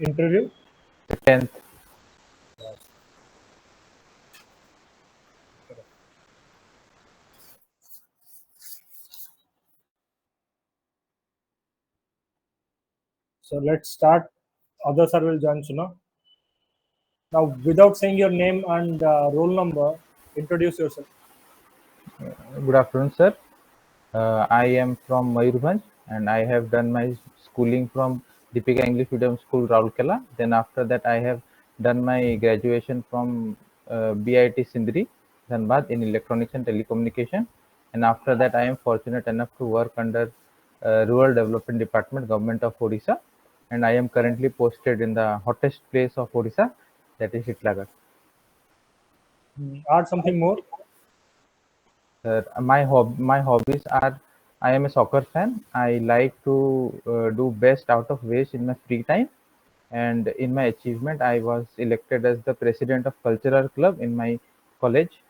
Interview? The 10th. So let's start. Others are will join soon. Now, without saying your name and roll number, introduce yourself. Good afternoon, sir. I am from Mayurbhanj and I have done my schooling from Deepika English Medium School, Raulkela. Then after that, I have done my graduation from BIT Sindri, Dhanbad in Electronics and Telecommunication. And after that, I am fortunate enough to work under Rural Development Department, Government of Odisha. And I am currently posted in the hottest place of Odisha, that is Itlagar. Add something more. My hobbies are I am a soccer fan. I like to do best out of ways in my free time. And in my achievement, I was elected as the president of cultural club in my college.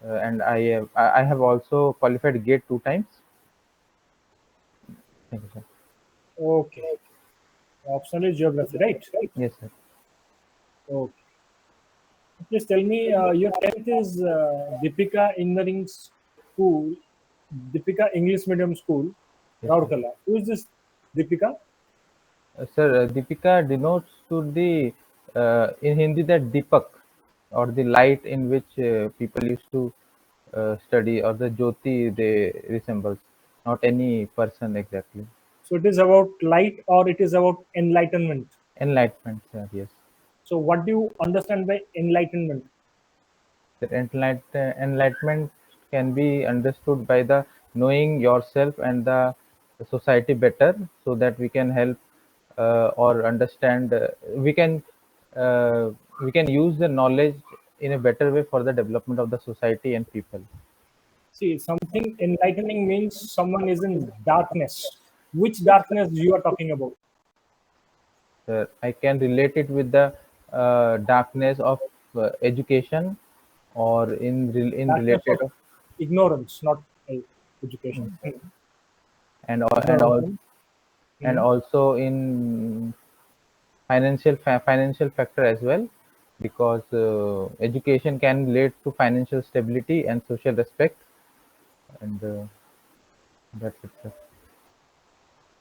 And I have also qualified gate 2 times. Thank you, sir. Okay. Optional is geography, right? Yes, sir. Okay. Please tell me, your 10th is Deepika Engineering School, Deepika English Medium School, Yes, sir. Raurkela. Who is this Deepika? Sir, Deepika denotes to the in Hindi that Deepak or the light in which people used to study, or the Jyoti they resembles, not any person exactly. So it is about light or it is about enlightenment. Enlightenment, sir, yes. So what do you understand by enlightenment? That enlightenment can be understood by the knowing yourself and the society better, so that we can help or understand. Uh, we can use the knowledge in a better way for the development of the society and people. See, something enlightening means someone is in darkness. Which darkness you are talking about? I can relate it with the darkness of education, or in Darkness related of of ignorance, not education. and al- and Ignorance. all and Hmm. also in financial factor as well, because education can lead to financial stability and social respect, and that's it, sir.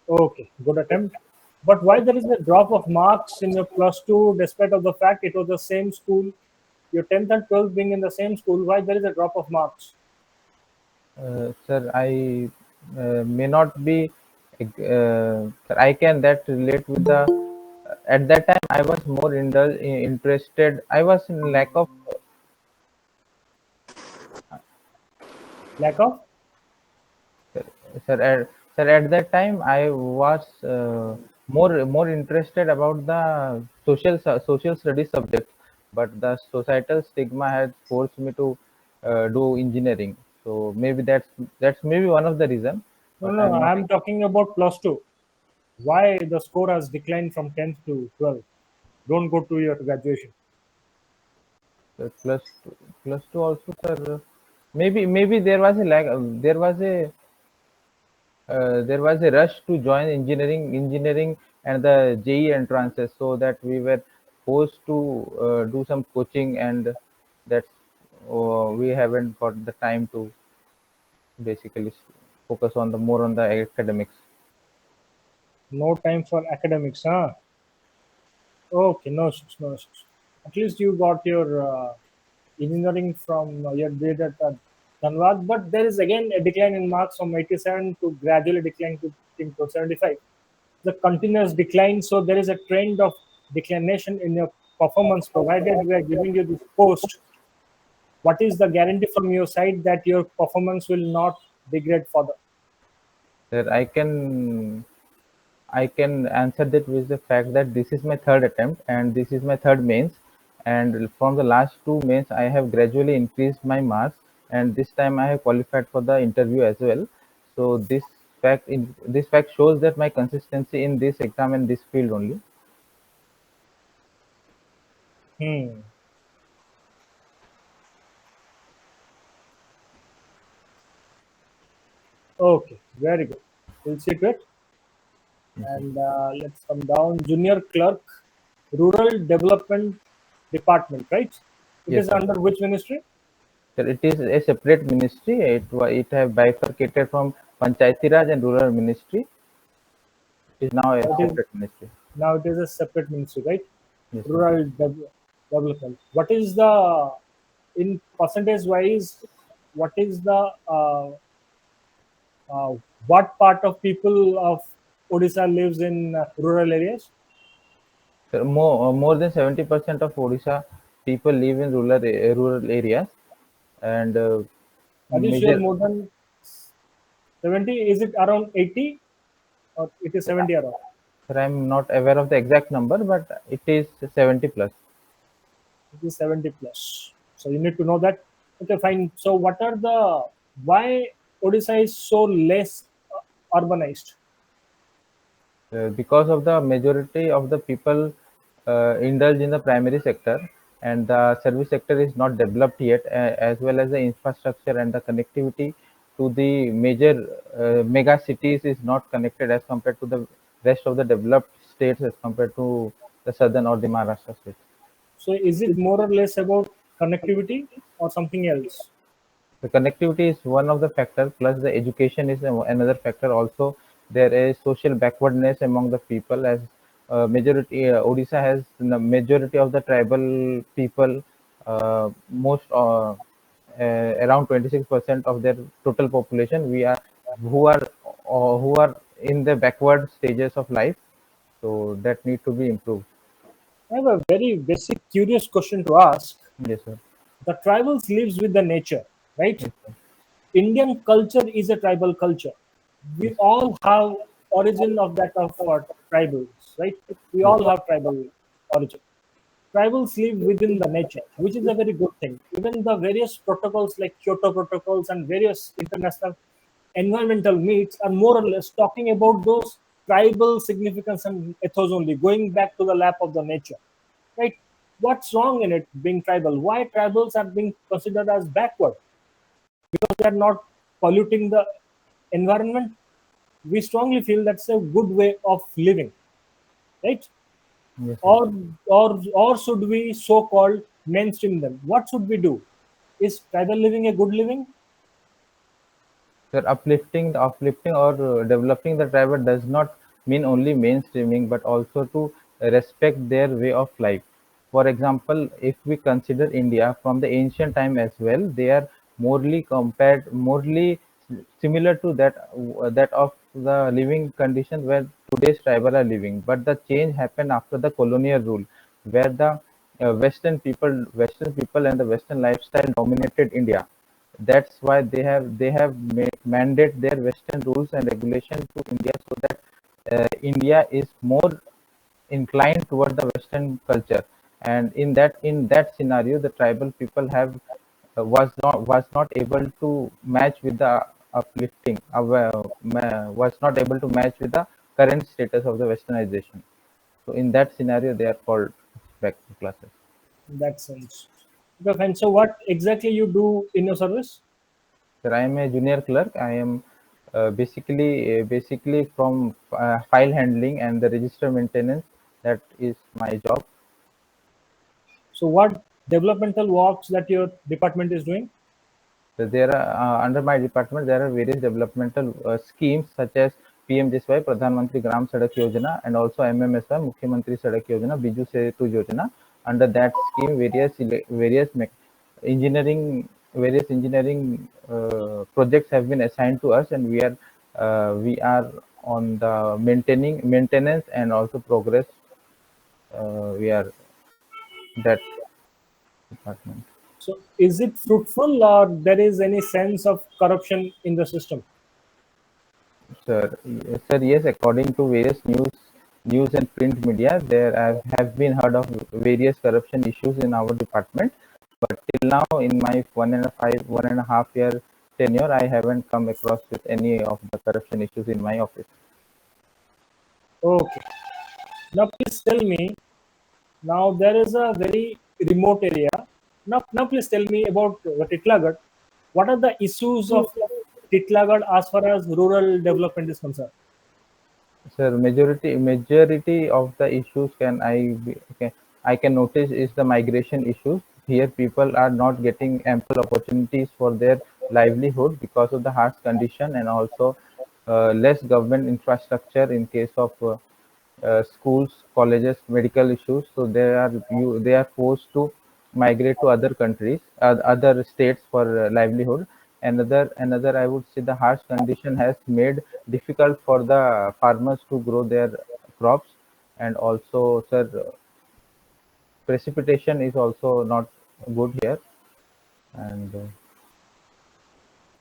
Okay, good attempt. But why there is a drop of marks in your plus two, despite of the fact it was the same school, your 10th and 12th being in the same school, why there is a drop of marks? Sir, I may not be. Sir, I can that relate with the. At that time, I was more interested. I was in lack of. Lack of? Sir, at that time, I was more interested about the social studies subject, but the societal stigma had forced me to do engineering. So maybe that's maybe one of the reason, No, but no, I'm not. I'm talking about plus two. Why the score has declined from 10th to 12th? Don't go to your graduation. Plus two also, sir. Maybe there was a lag. There was a rush to join engineering and the JE entrances, so that we were forced to do some coaching, and that's we haven't got the time to basically focus on the more on the academics. No time for academics, huh? Okay, no issues, no issues. At least you got your engineering from your grade at Dhanbad, but there is again a decline in marks from 87 to gradually decline to, I think, to 75. The continuous decline, so there is a trend of declination in your performance provided we are giving you this post. What is the guarantee from your side that your performance will not degrade further? That I can answer that with the fact that this is my third attempt and this is my third mains, and from the last two mains I have gradually increased my marks, and this time I have qualified for the interview as well. So this fact shows that my consistency in this exam and this field only. Hmm. Okay, very good. We'll see to it. Yes, sir. And let's come down. Junior clerk, rural development department, right? It Yes, is sir. under which ministry? Sir, it is a separate ministry. It have bifurcated from Panchayati Raj and Rural Ministry. It is now a Now it is separate ministry. now it is a separate ministry, right? Yes, sir. Rural development. What is the in percentage wise? What is the uh, what part of people of Odisha lives in rural areas? Sir, more than 70% of Odisha people live in rural areas, and Are you sure major. more than 70? Is it around 80 or it is 70 around? Sir, I'm not aware of the exact number, but it is 70 plus. It is 70 plus. So you need to know that. Okay, fine. So what are the why Odisha is so less urbanized? Because of the majority of the people indulge in the primary sector, and the service sector is not developed yet, as well as the infrastructure and the connectivity to the major mega cities is not connected as compared to the rest of the developed states, as compared to the southern or the Maharashtra states. So is it more or less about connectivity or something else? The connectivity is one of the factor, plus the education is another factor. Also, there is social backwardness among the people, as majority Odisha has the majority of the tribal people, most around 26% of their total population. We are who are in the backward stages of life, so that need to be improved. I have a very basic curious question to ask. Yes, sir. The tribals lives with the nature, right? Yes, sir. Indian culture is a tribal culture. We Yes, all have origin of that of tribals, right? We yes, all have tribal origin. Tribals live within the nature, which is a very good thing. Even the various protocols like Kyoto protocols and various international environmental meets are more or less talking about those tribal significance and ethos only, going back to the lap of the nature, right? What's wrong in it being tribal? Why tribals are being considered as backward? Because they are not polluting the environment. We strongly feel that's a good way of living, right? yes, sir. Or should we so-called mainstream them? What should we do? Is tribal living a good living? Sir, uplifting or developing the driver does not mean only mainstreaming, but also to respect their way of life. For example, if we consider India from the ancient time as well, they are morely similar to that of the living condition where today's tribal are living. But the change happened after the colonial rule, where the Western people and the Western lifestyle dominated India. That's why they have mandate their Western rules and regulations to India, so that India is more inclined toward the Western culture. And in that scenario, the tribal people have was not able to match with the uplifting, was not able to match with the current status of the Westernization. So in that scenario, they are called back to classes. In that sense. Okay, fine. So what exactly you do in your service? Sir, I am a junior clerk. I am basically from file handling and the register maintenance. That is my job. So what developmental works that your department is doing? So there are under my department there are various developmental schemes such as PMJSY, Pradhan Mantri Gram Sadak Yojana, and also MMSY, Mukhyamantri Sadak Yojana, Biju Setu Yojana. Under that scheme, engineering various engineering projects have been assigned to us, and we are on the maintenance and also progress. We are that department. So is it fruitful or there is any sense of corruption in the system? Sir, yes, according to various news and print media, there have been heard of various corruption issues in our department. But till now, in my 1.5 year tenure, I haven't come across with any of the corruption issues in my office. Okay. Now please tell me. Now there is a very remote area. Now please tell me about Titlagarh. What are the issues of Titlagarh as far as rural development is concerned? Sir, majority of the issues I can notice is the migration issues. Here, people are not getting ample opportunities for their livelihood because of the harsh condition, and also less government infrastructure in case of schools, colleges, medical issues. So they are forced to migrate to other countries, other states for livelihood. Another I would say the harsh condition has made difficult for the farmers to grow their crops, and also, sir, precipitation is also not good here, and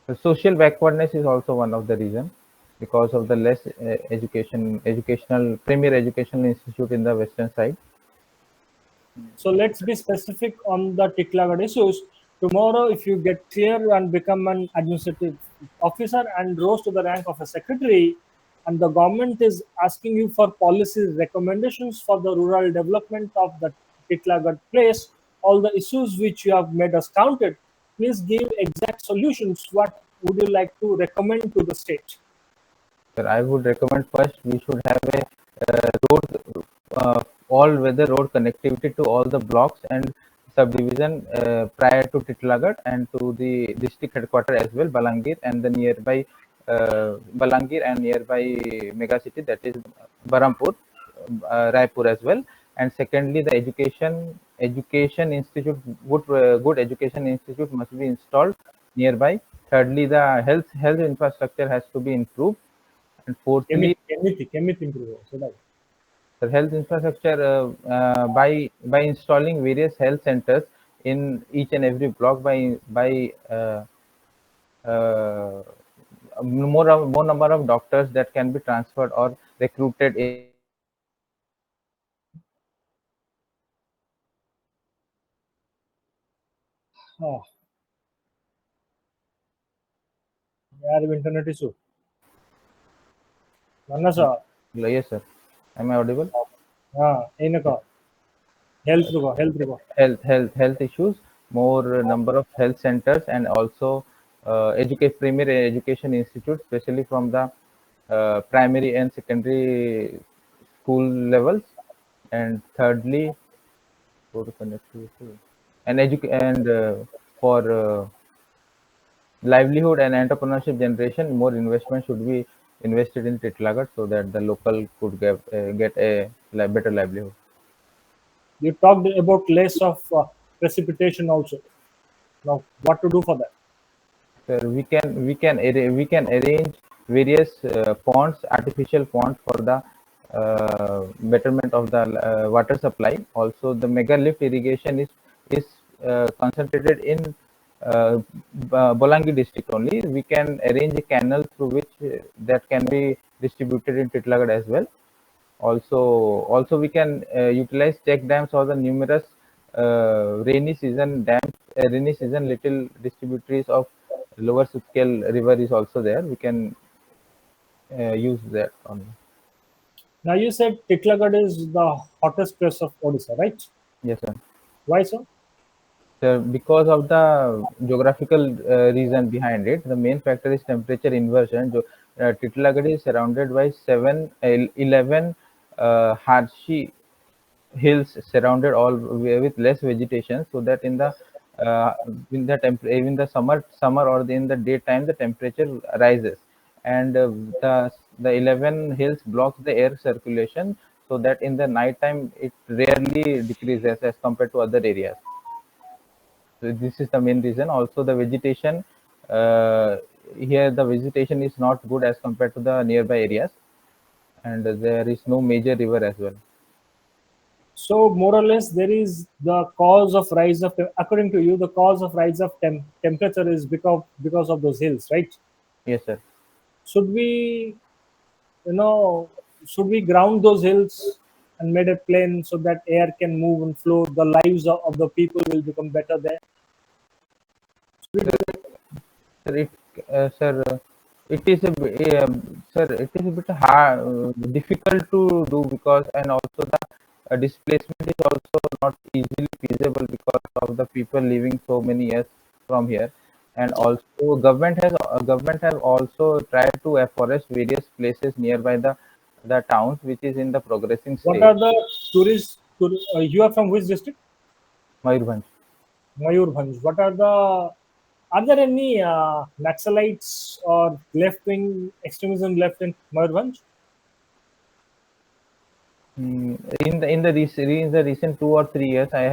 the social backwardness is also one of the reason because of the less educational premier educational institute in the western side. So let's be specific on the Tiklagarh issues. Tomorrow, if you get clear and become an administrative officer and rose to the rank of a secretary, and the government is asking you for policy recommendations for the rural development of the Tiklagarh place, all the issues which you have made us counted, please give exact solutions. What would you like to recommend to the state? Sir, I would recommend first we should have a road, all-weather road connectivity to all the blocks and subdivision prior to Titlagarh and to the district headquarter as well, Balangir, and the nearby Balangir and nearby mega city, that is Barampur, Raipur as well. And secondly, the education institute, good education institute must be installed nearby. Thirdly, the health infrastructure has to be improved, and fourthly, Anything improve. So that the health infrastructure by installing various health centers in each and every block by uh, more number of doctors that can be transferred or recruited in हाँ यार internet issue वरना सा yes sir, am I audible? हाँ इनको health रुको Health issues, more number of health centers, and also educate primary education institutes, especially from the primary and secondary school levels. And thirdly, for connectivity and for livelihood and entrepreneurship generation, more investment should be invested in Titlagarh so that the local could get a better livelihood. you talked about less of precipitation also now what to do for that Sir, we can arrange various ponds, artificial ponds for the betterment of the water supply. Also, the mega lift irrigation is concentrated in Bolangi district only. We can arrange a canal through which that can be distributed in Titlagarh as well. Also we can utilize check dams or the numerous rainy season little distributaries of lower scale river is also there. We can use that only. now you said Titlagad is the hottest place of Odisha right Yes sir. why so So because of the geographical reason behind it, the main factor is temperature inversion. Titlagarh is surrounded by 11 harsh hills surrounded all with less vegetation, so that uh, in the summer or in the daytime the temperature rises, and the 11 hills blocks the air circulation, so that in the night time it rarely decreases as compared to other areas. So this is the main reason. Also the vegetation, uh, here the vegetation is not good as compared to the nearby areas, and there is no major river as well. so more or less there is the cause of rise of according to you the cause of rise of temperature is because of those hills right Yes sir. should we you know should we ground those hills and made it plain so that air can move and flow the lives of the people will become better there should we do that? Sir, sir, it is sir, it is a bit hard, difficult to do, because and also the displacement is also not easily feasible because of the people living so many years from here, and also government has also tried to afforest various places nearby the the towns which is in the progressing What stage. are the tourists? You are from which district? Mayurbhanj. Mayurbhanj. What are the? Are there any Naxalites or left-wing extremism left in Mayurbhanj? In the recent 2 or 3 years, I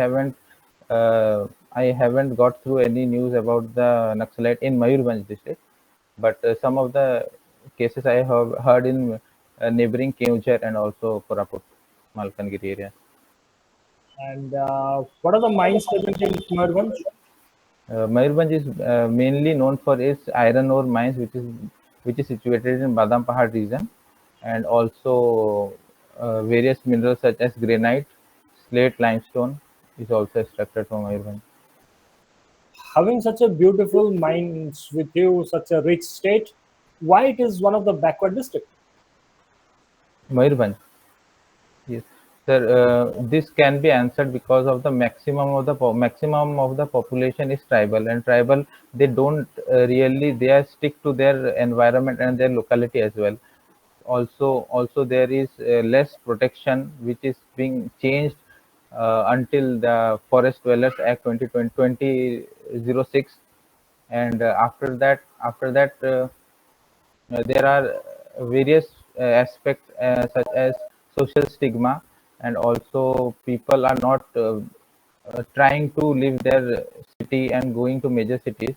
haven't got through any news about the Naxalite in Mayurbhanj district, but some of the cases I have heard in neighboring Keonjhar and also Koraput, Malkangiri area. And what are the mines present in Mayurbhanj? Mayurbhanj is mainly known for its iron ore mines, which is situated in Badam Pahad region, and also various minerals such as granite, slate, limestone is also extracted from Mayurbhanj. Having such a beautiful mines with you, such a rich state, why it is one of the backward district? Mayurbhanj. Yes, sir. This can be answered because of the maximum of the population is tribal, and tribal they don't really they are stick to their environment and their locality as well. Also there is less protection which is being changed until the Forest Dwellers Act 2006, and after that, there are various aspects such as social stigma, and also people are not trying to leave their city and going to major cities,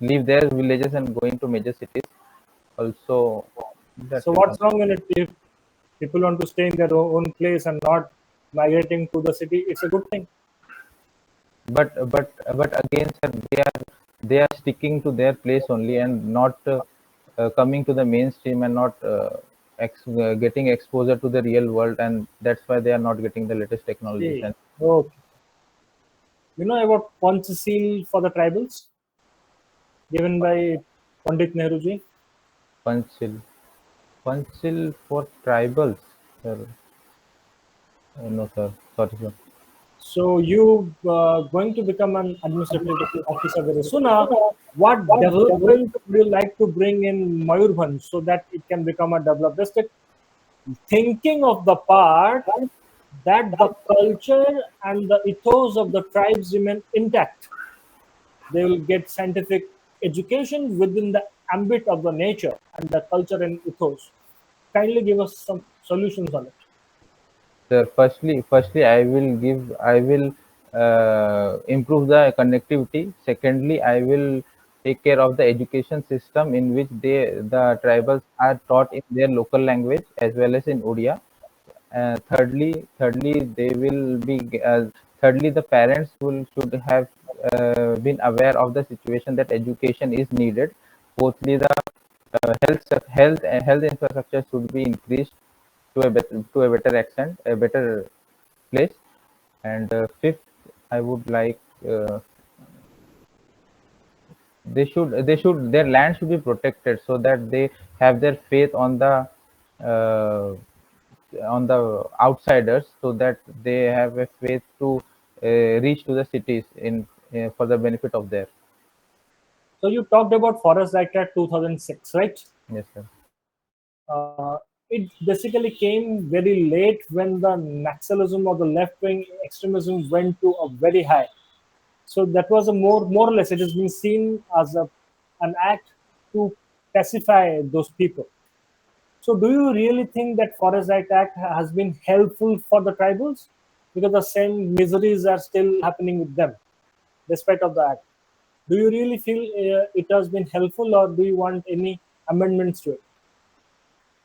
leave their villages and going to major cities. Also, that So is one. what's wrong in it if people want to stay in their own place and not migrating to the city? It's a good thing. But again, sir, they are sticking to their place only and not coming to the mainstream and not getting exposure to the real world, and that's why they are not getting the latest technologies. Okay. And Okay. You know about Panchasheel for the tribals given by Pandit Nehruji? Panchil, Panchil for tribals, sir. No, sir. Sorry, sir. So you going to become an administrative officer very soon. What development would you like to bring in Mayurbhanj so that it can become a developed district? Thinking of the part that the culture and the ethos of the tribes remain intact. They will get scientific education within the ambit of the nature and the culture and ethos. Kindly give us some solutions on it. Sir, firstly, I will improve the connectivity. Secondly, I will take care of the education system in which the tribals are taught in their local language as well as in Odia. Thirdly, they will be. Thirdly, the parents will should have been aware of the situation that education is needed. Fourthly, the health infrastructure should be increased to a better extent, a better place. And fifth, I would like they should their land should be protected so that they have their faith uh, on the outsiders, so that they have a faith to reach to the cities in for the benefit of their. So you talked about Forest Act at 2006, right? Yes, sir. It basically came very late when the Naxalism or the left-wing extremism went to a very high. So that was a more or less it has been seen as an act to pacify those people. So do you really think that Forest Act has been helpful for the tribals? Because the same miseries are still happening with them, despite of the act. Do you really feel it has been helpful, or do you want any amendments to it?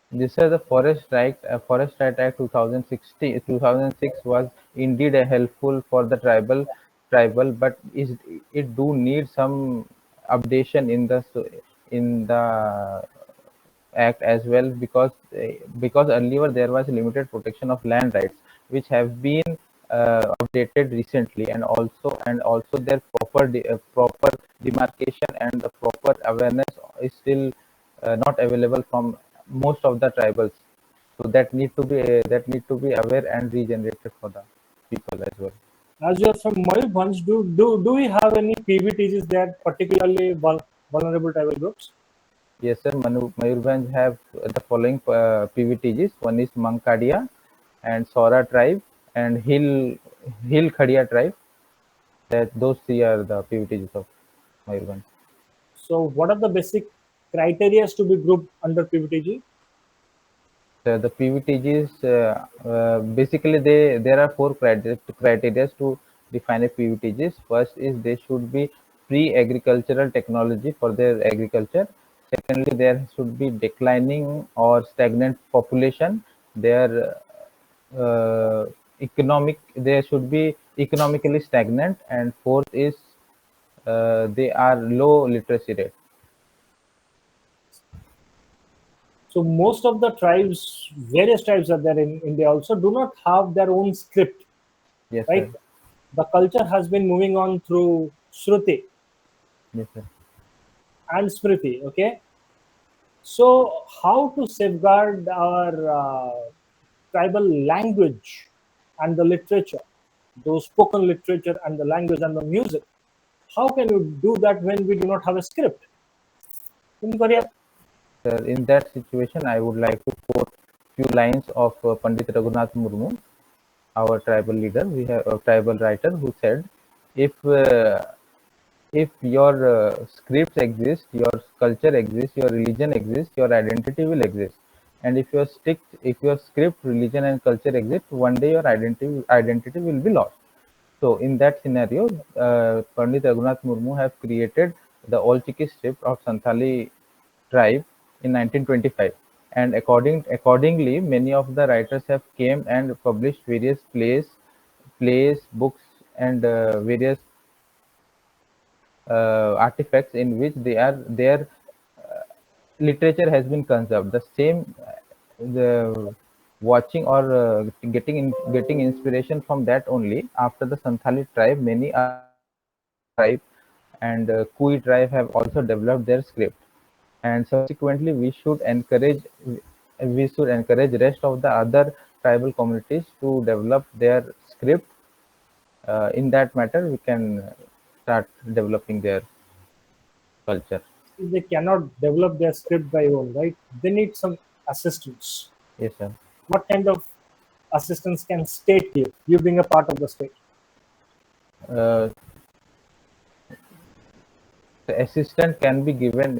This is the Forest Right Act 2006 was indeed a helpful for the tribal, but it do need some updation in the act as well, because earlier there was limited protection of land rights, which have been updated recently, and also their proper demarcation and the proper awareness is still not available from most of the tribals. So that need to be aware and regenerated for the people as well. As you are from Mayurbhanj, do we have any PVTGs that particularly vulnerable tribal groups? Yes, sir. Mayurbhanj have the following PVTGs. One is Mankadia and Sora tribe and Hill Khadia tribe. That those three are the PVTGs of Mayurbhanj. So, what are the basic criteria to be grouped under PVTG? The PVTGs basically there are four criteria to define a PVTGs. First is they should be pre-agricultural technology for their agriculture. Secondly, there should be declining or stagnant population. Their economic they should be economically stagnant, and fourth is they are low literacy rate. So, most of the tribes, various tribes are there in India also, do not have their own script, Yes, sir. right? The culture has been moving on through Shruti Yes, sir. and Smriti, okay? So, how to safeguard our tribal language and the literature, those spoken literature and the language and the music? How can you do that when we do not have a script? In Korea, Sir, in that situation, I would like to quote few lines of Pandit Raghunath Murmu, our tribal leader. We have a tribal writer who said, "If if your scripts exist, your culture exists, your religion exists, your identity will exist. And if your script, religion, and culture exist, one day your identity will be lost." So in that scenario, Pandit Raghunath Murmu have created the All Chiki script of Santali tribe in 1925, and accordingly, many of the writers have came and published various plays, books, and various artifacts in which their literature has been conserved. The same, the watching or getting inspiration from that only. After the Santhali tribe, many other tribe and Kui tribe have also developed their script, and subsequently we should encourage rest of the other tribal communities to develop their script. In that matter, we can start developing their culture. they cannot develop their script by own, right? They need some assistance. Yes, sir. What kind of assistance can state give? You being a part of the state. Uh, the assistant can be given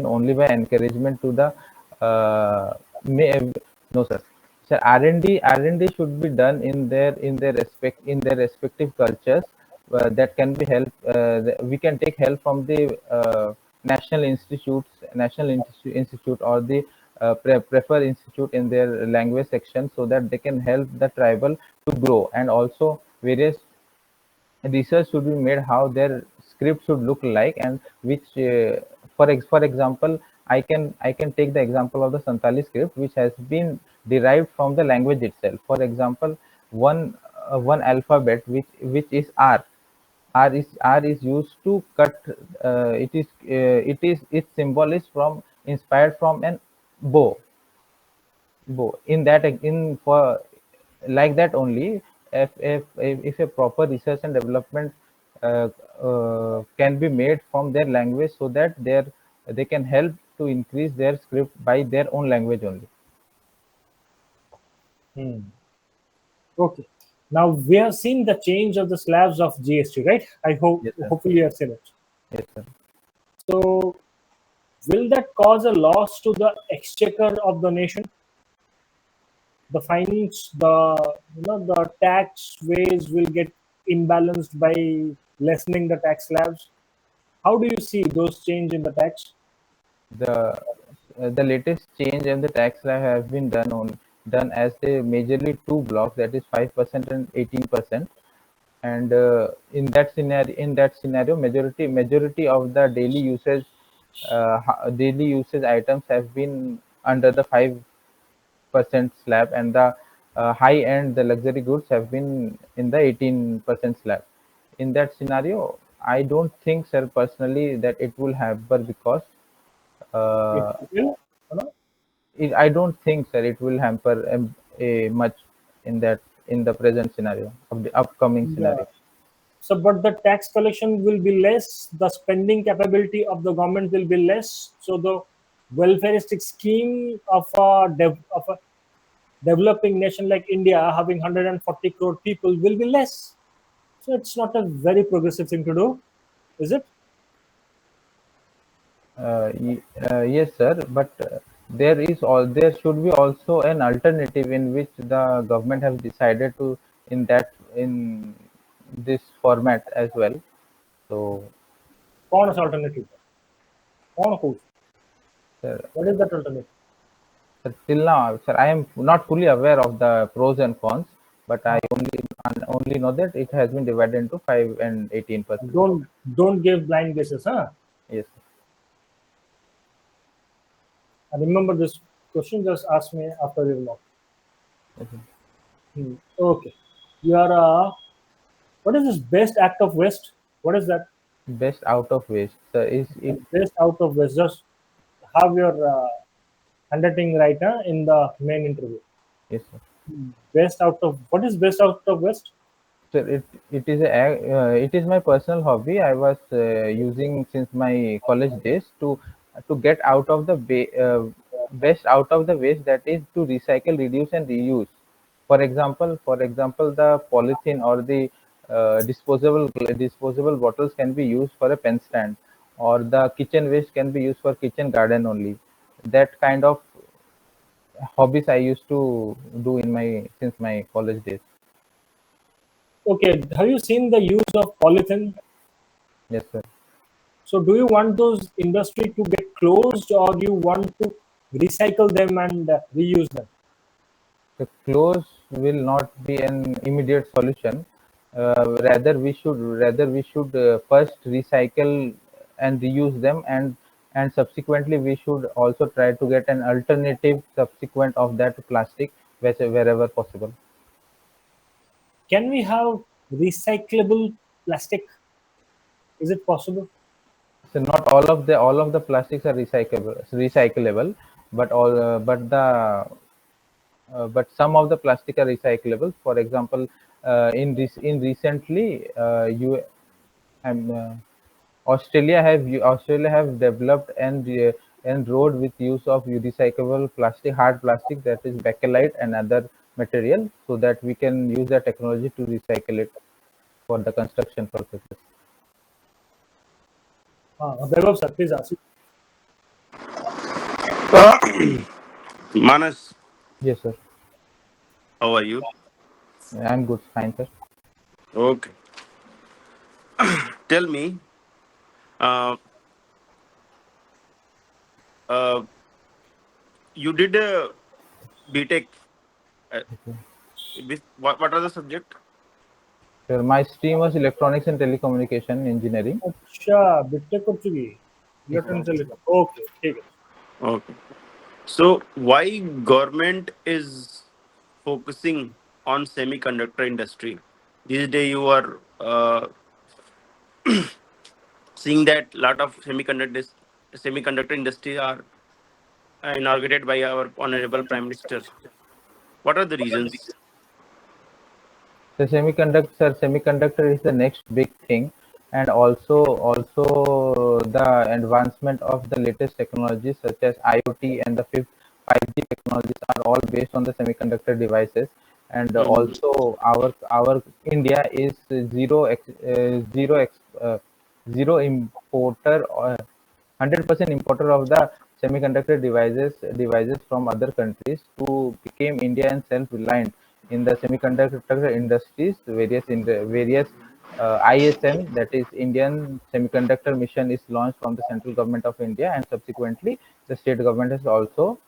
only by encouragement to the uh, may, no, sir. So R&D should be done in their respective cultures. That can be help. We can take help from the national institute or the prefer institute in their language section, so that they can help the tribal to grow, and also various research should be made how their script should look like, and which for example, I can take the example of the Santali script, which has been derived from the language itself. For example, one alphabet, which is R is used to cut. Its symbol is from inspired from an bow. In that, in for like that only, if a proper research and development can be made from their language, so that they can help to increase their script by their own language only. Hmm. Okay. Now we have seen the change of the slabs of GST, right? I hope Yes, sir. hopefully you have seen it. Yes, sir. So will that cause a loss to the exchequer of the nation? The fines, the tax ways will get imbalanced by lessening the tax slabs. How do you see those change in the tax? The latest change in the tax law has been done as a majorly two blocks, that is 5% and 18%. And in that scenario, majority of the daily usage items have been under the 5% slab, and the high end, the luxury goods, have been in the 18% slab. In that scenario, I don't think, sir, personally, that it will hamper, because It uh, will, you know, I don't think, sir, it will hamper much in the present scenario of the upcoming in the scenario. So, but the tax collection will be less, the spending capability of the government will be less. So, the welfareistic scheme of of a developing nation like India having 140 crore people will be less. So, it's not a very progressive thing to do, is it? Yes, sir, but there should be also an alternative in which the government has decided to in this format as well. So, कौन सा alternative? कौन who? sir, What is that alternative? sir, till now, sir, I am not fully aware of the pros and cons, but I only know that it has been divided into 5 and 18%. Don't give blind guesses, huh? Yes, And remember this question just ask me after your mock. sir. Yes, sir. Okay. You are what is this best act of West? What is that? Best out of waste, sir, is if Best out of West. Just have your handwriting right in the main interview. yes, sir. Best out of what is best out of West? Sir, it is my personal hobby. I was using since my college days to get out of the best out of the waste, that is to recycle, reduce, and reuse. For example, the polythene or the disposable bottles can be used for a pen stand, or the kitchen waste can be used for kitchen garden only. That kind of hobbies I used to do in my since my college days. Okay. Have you seen the use of polythene? Yes, sir. So do you want those industry to get closed or you want to recycle them and reuse them? The close will not be an immediate solution. Rather we should first recycle and reuse them, and subsequently we should also try to get an alternative subsequent of that plastic wherever possible. Can we have recyclable plastic? Is it possible? So not all of the plastics are recyclable, but some of the plastic are recyclable. For example, in recently, you um, Australia have developed and road with use of recyclable plastic, hard plastic, that is bakelite and other material, so that we can use that technology to recycle it for the construction purposes. Vaibhav sir, please ask. Manas, Yes, sir. how are you? I'm good, fine, sir. Okay. Tell me, uh, uh, you did a BTech. Uh, with what are the subject? Sir, my stream was electronics and telecommunication engineering. अच्छा BTech कर चुकी Yes, sir. Electronic telecom okay ठीक है Okay. So why government is focusing on semiconductor industry? This day you are seeing that lot of semiconductor industry are inaugurated by our honorable prime minister. What are the reasons? The semiconductor is the next big thing, and also the advancement of the latest technologies such as IoT and the 5G technologies are all based on the semiconductor devices. And Mhm. also our India is zero importer, or 100% importer of the semiconductor devices from other countries, to become India and self-reliant in the semiconductor industries. Various ISM, that is Indian Semiconductor Mission, is launched from the central government of India, and subsequently the state government has also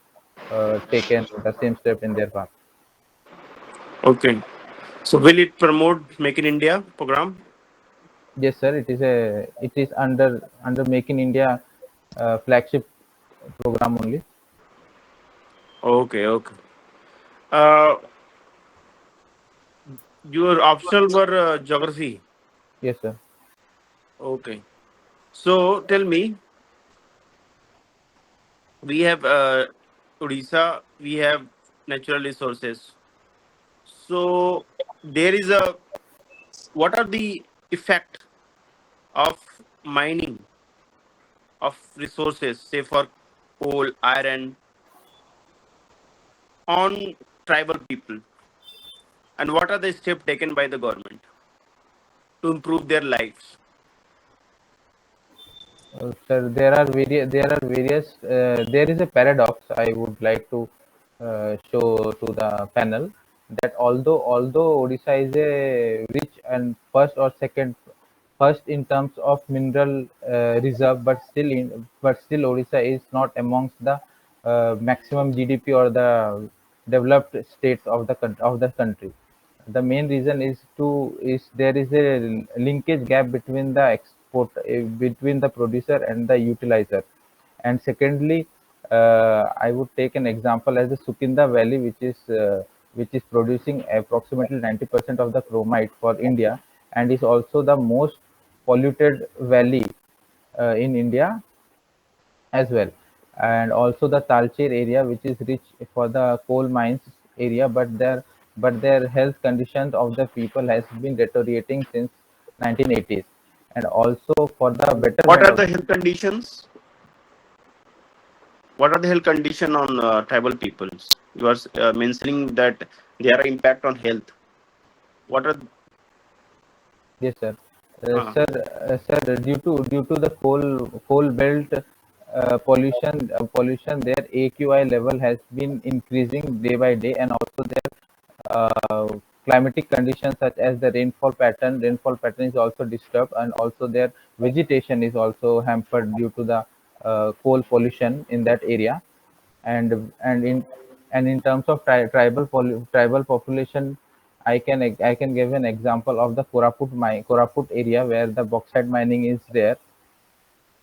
taken the same step in their part. Okay. So will it promote Make in India program? Yes, sir. It is under Make in India flagship program only. Okay, okay. Uh, your optional were geography. Yes, sir. Okay. So tell me, we have Odisha, we have natural resources. So there is a what are the effect of mining of resources, say for coal, iron, on tribal people, and what are the steps taken by the government to improve their lives? Sir, there is a paradox I would like to show to the panel, that although Odisha is a rich and first in terms of mineral reserve, but still Odisha is not amongst the maximum GDP or the developed states of the country. The main reason is there is a linkage gap between the between the producer and the utilizer. And secondly, I would take an example as the Sukinda Valley, which is producing approximately 90% of the chromite for India, and is also the most polluted valley in India as well. And also the Talcher area, which is rich for the coal mines area, but their health conditions of the people has been deteriorating since 1980s. And also for the What betterment are of the health conditions? What are the health condition on tribal peoples? You are mentioning that there are impact on health. What are Yes, sir. uh, Sir, due to the coal belt pollution, their AQI level has been increasing day by day, and also their uh, climatic conditions such as the rainfall pattern is also disturbed, and also their vegetation is also hampered due to the coal pollution in that area. And and in and in terms of tribal population, I can give an example of the Koraput area, where the bauxite mining is there.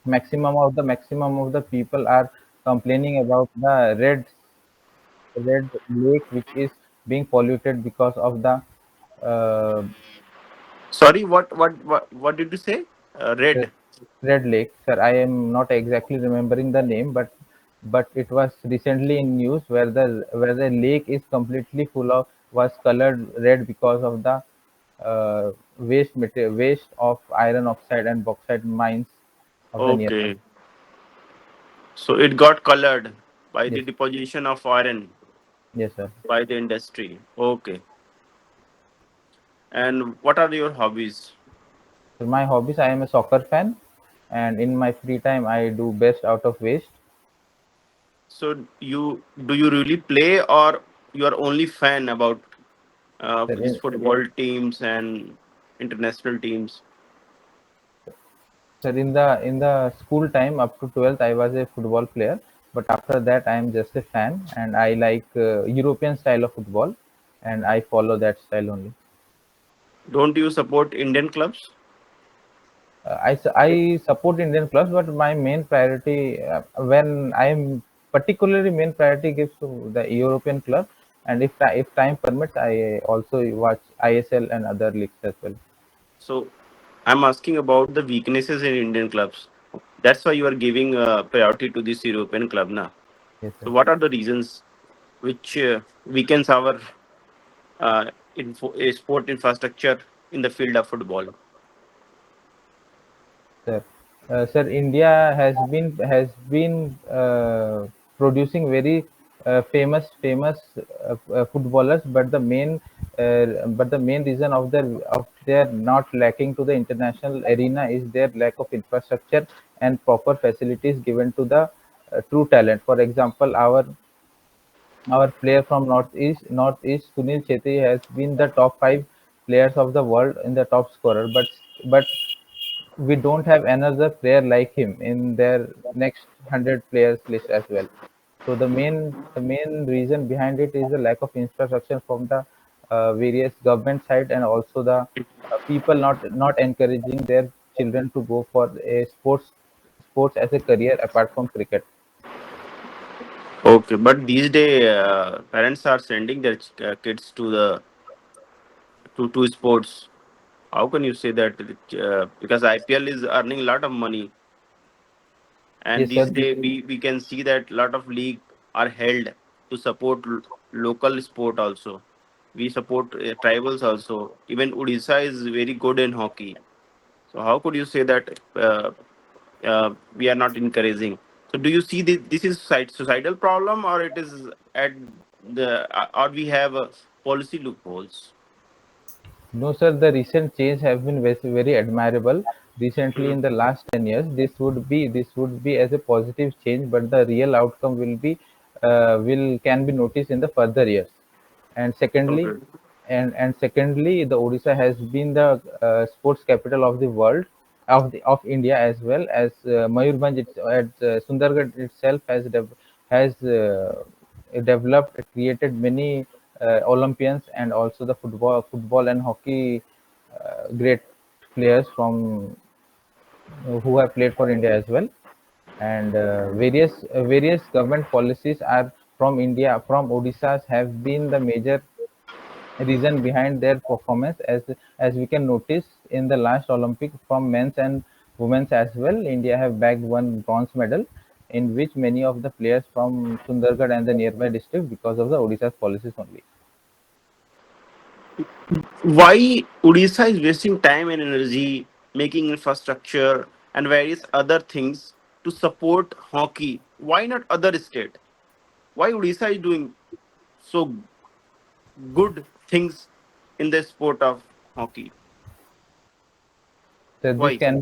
Maximum of the people are complaining about the red lake, which is being polluted because of the uh, sorry? What did you say? Red. Red Lake. Sir, I am not exactly remembering the name, but it was recently in news where the lake is completely full of was colored red because of the waste of iron oxide and bauxite mines of the nearby. Okay. So it got colored by the Yes, deposition of iron yes, sir. by the industry. Okay. And what are your hobbies? So my hobbies: I am a soccer fan, and in my free time, I do best out of waste. So you really play, or you are only fan about Sir, these football teams and international teams? Sir, in the school time up to 12th, I was a football player, but after that, I am just a fan, and I like European style of football, and I follow that style only. Don't you support Indian clubs? I support Indian clubs, but my main priority, when I am particularly main priority gives to the European club, and if time permits, I also watch ISL and other leagues as well. So I'm asking about the weaknesses in Indian clubs. That's why you are giving priority to this European club now. Yes, So sir. what are the reasons which weakens our sport infrastructure in the field of football? Sir, sir, India has been producing very famous footballers, but the main reason of their not lacking to the international arena is their lack of infrastructure and proper facilities given to the true talent. For example, our player from Northeast, Sunil Chetri, has been the top five players of the world in the top scorer, but we don't have another player like him in their next 100 players list as well. So the main reason behind it is the lack of infrastructure from the various government side, and also the people not encouraging their children to go for a sports as a career apart from cricket. Okay, but these days parents are sending their kids to the to sports. How can you say that? Because IPL is earning a lot of money, and Yes, sir. these days we can see that a lot of league are held to support local sport also. We support tribals also. Even Odisha is very good in hockey. So how could you say that we are not encouraging? So do you see this is societal problem, or it is at or we have policy loopholes? No, sir, the recent change have been very admirable. Recently, Mhm. in the last 10 years, this would be as a positive change, but the real outcome will be will can be noticed in the further years. And secondly, Okay. and secondly, the Odisha has been the sports capital of the world, of India, as well as Mayurbhanj. Sundargarh itself has developed, created many Olympians, and also the football and hockey great players from who have played for India as well. And various government policies are from India, from Odisha, have been the major reason behind their performance. As we can notice in the last Olympic, from men's and women's as well, India have bagged one bronze medal, in which many of the players from Sundargarh and the nearby district, because of the Odisha's policies only. Why Odisha is wasting time and energy making infrastructure and various other things to support hockey? Why not other state? Why Odisha is doing so good things in the sport of hockey? So Why? this can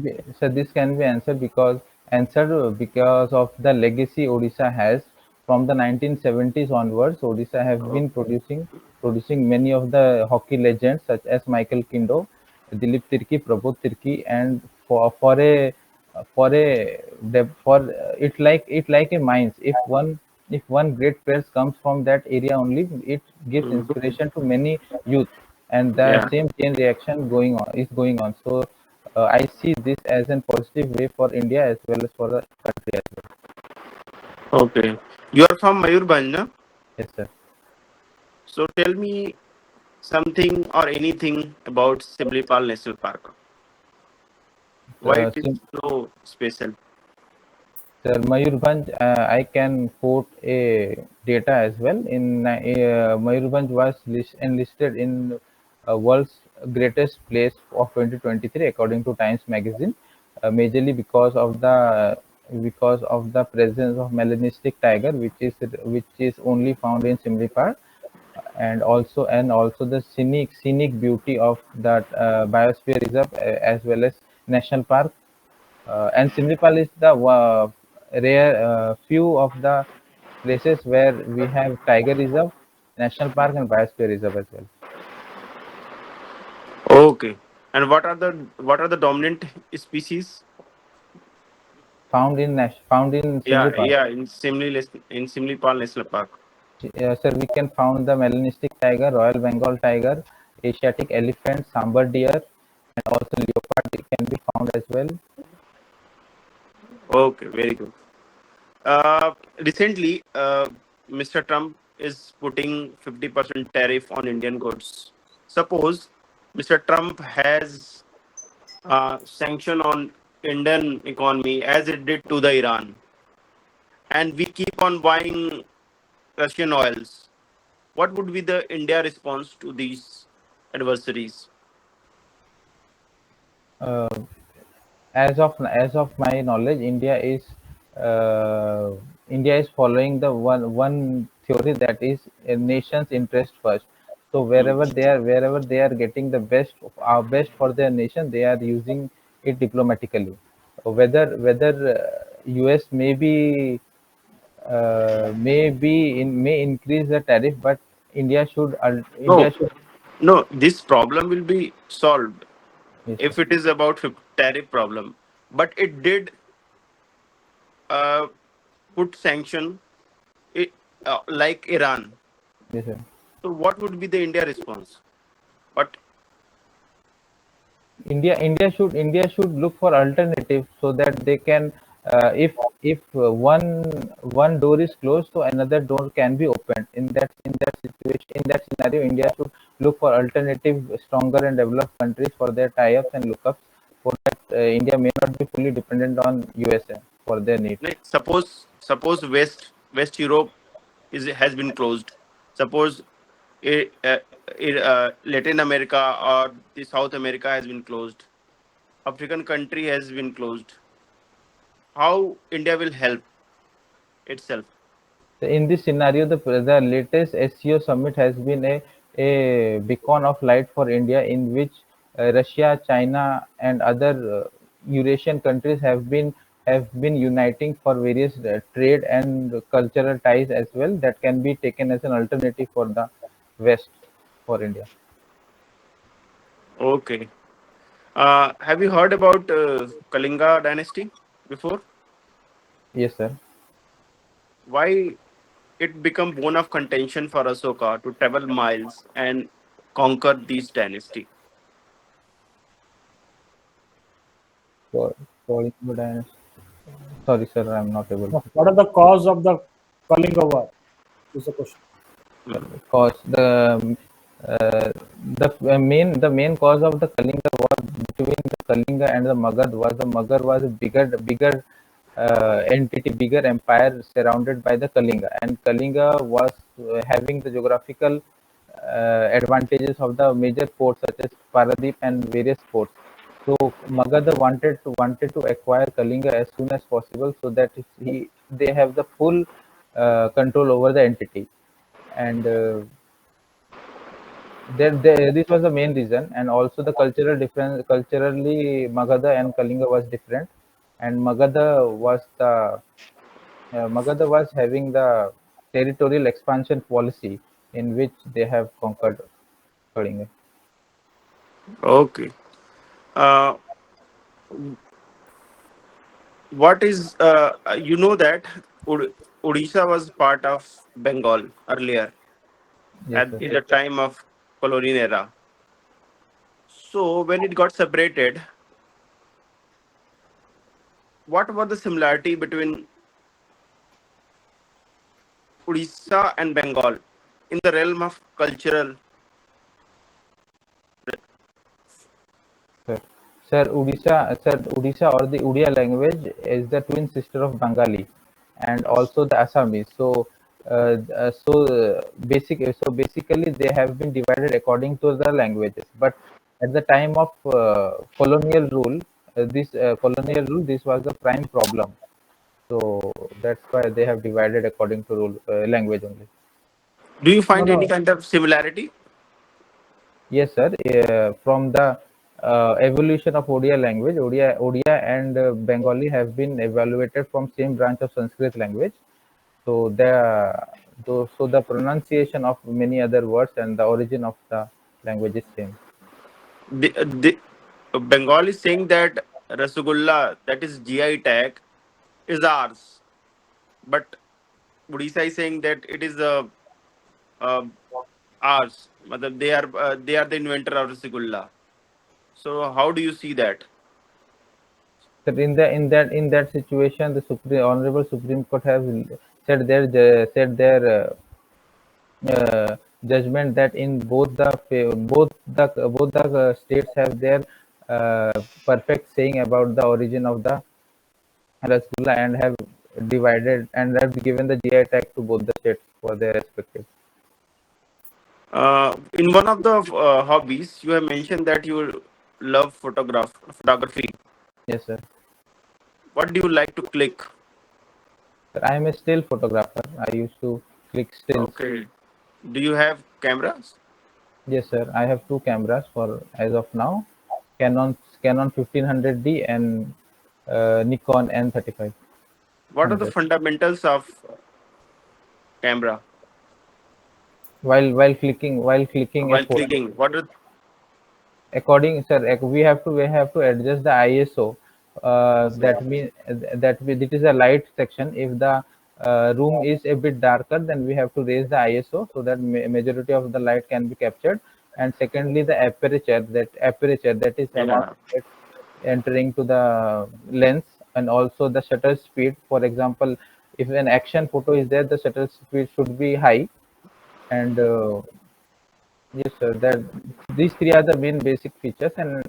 be answered because of the legacy Odisha has. From the 1970s onwards, Odisha have Oh, been producing many of the hockey legends, such as Michael Kindo, Dilip Tirki, Prabodh Tirki, and for it like a mines. If one great player comes from that area only, it gives mhm. inspiration to many youth, and the Yeah. same chain reaction going on. So I see this as a positive way for India as well as for the country as well. Okay. You are from Mayurbhanj, na? Yes, sir. So tell me something or anything about Simlipal National Park. Why it is Sim- so special? Sir, Mayurbhanj, I can quote a data as well. Mayurbhanj was enlisted in world's greatest place of 2023 according to Times Magazine, majorly because of the presence of melanistic tiger, which is only found in Simlipal, and also the scenic beauty of that biosphere reserve, as well as national park. And Simlipal is the rare few of the places where we have tiger reserve, national park, and biosphere reserve as well. Okay. And what are the dominant species? Found in Yeah, Simlipal. yeah, in Simlipal National Park. Sir, we can found the melanistic tiger, Royal Bengal tiger, Asiatic elephant, sambar deer, and also leopard can be found as well. Okay, very good. Recently, Mr. Trump is putting 50% tariff on Indian goods. Suppose Mr. Trump has sanction on Indian economy as it did to the Iran, and we keep on buying Russian oils. What would be the India response to these adversaries? Uh, as of my knowledge, India is following the one theory, that is a nation's interest first. So Hmm. wherever they are getting the best for their nation, they are using it diplomatically. Whether US may increase the tariff, but India No, should. no, this problem will be solved Yes, sir. if it is about tariff problem. But it did uh, put sanction it, like Iran. Yes, sir. So what would be the India response? But India should look for alternatives, so that they can, if one door is closed, so another door can be opened. In that situation, in that scenario, India should look for alternative, stronger and developed countries for their tie-ups and lookups, so that India may not be fully dependent on USA for their needs. like, suppose West Europe is has been closed. Suppose Latin America or the South America has been closed. African country has been closed. How India will help itself? In this scenario, the latest SCO summit has been a beacon of light for India, in which Russia, China, and other Eurasian countries have been uniting for various trade and cultural ties as well, that can be taken as an alternative for the West for India. Okay. Have you heard about Kalinga dynasty before? Yes, sir. Why it become bone of contention for Asoka to travel miles and conquer this dynasty? For Kalinga dynasty. Sorry, sir, I'm not able to. What are the cause of the Kalinga War? Is the question. Cause uh, the main cause of the Kalinga war between the Kalinga and the Magadh was a bigger entity, bigger empire surrounded by the Kalinga, and Kalinga was having the geographical advantages of the major ports such as Paradip and various ports. So Magadha wanted to acquire Kalinga as soon as possible, so that they have the full control over the entity. And this was the main reason, and also the cultural difference. Culturally, Magadha and Kalinga was different, and Magadha was having the territorial expansion policy, in which they have conquered Kalinga. Okay. Uh, what is you know that Odisha was part of Bengal earlier Yes, at sir. in the time of colonial era. So when it got separated, what was the similarity between Odisha and Bengal in the realm of cultural? Sir, Odisha or the Odia language is the twin sister of Bengali, and also the Assamese. Basically, they have been divided according to the languages. But at the time of colonial rule, this was the prime problem. So that's why they have divided according to language only. Do you No, find any no. kind of similarity? Yes, sir. From the evolution of Odia language, Odia and Bengali have been evaluated from same branch of Sanskrit language. So the pronunciation of many other words and the origin of the language is same. The Bengal is saying that Rasgulla, that is GI tag, is ours, but Odisha is saying that it is uh, ours. They are the inventor of Rasgulla. So how do you see that? That in that situation, the Honorable Supreme Court have said their judgment that in both the states have their uh, perfect saying about the origin of the Rasgulla, and have divided and have given the GI tag to both the states for their respective. In one of the hobbies, you have mentioned that you love photography. Yes, sir. What do you like to click? Sir, I am a still photographer. I used to click stills. Okay. Do you have cameras? Yes, sir. I have two cameras for as of now, Canon 1500D and Nikon What are the N3500. fundamentals of camera While clicking a while photo, clicking? What are according, sir, we have to adjust the ISO. That mean it is a light section. If the room is a bit darker, then we have to raise the ISO, so that majority of the light can be captured. And secondly, the aperture, that is amount yeah? of light entering to the lens, and also the shutter speed. For example, if an action photo is there, the shutter speed should be high. And yes, sir. That these three are the main basic features, and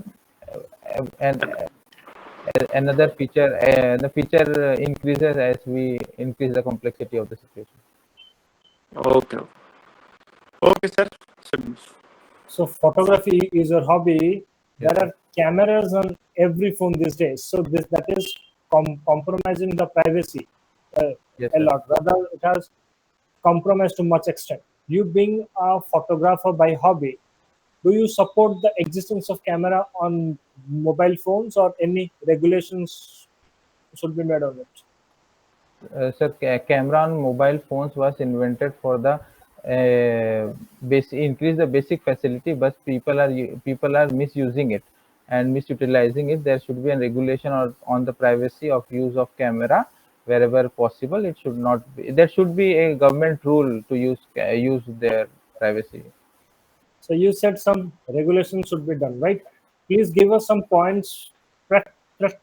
another feature, the feature increases as we increase the complexity of the situation. Okay. Okay, sir. So, So photography is a hobby Yes, that sir. cameras on every phone these days. So that is compromising the privacy Yes, a sir. lot. Rather, it has compromised to much extent. You being a photographer by hobby, do you support the existence of camera on mobile phones or any regulations should be made on it? Sir, camera on mobile phones was invented for the increase the basic facility, but people are misusing it and misutilizing it. There should be a regulation on the privacy of use of camera wherever possible. It should not be. There should be a government rule to use their privacy. So you said some regulations should be done, right? Please give us some points,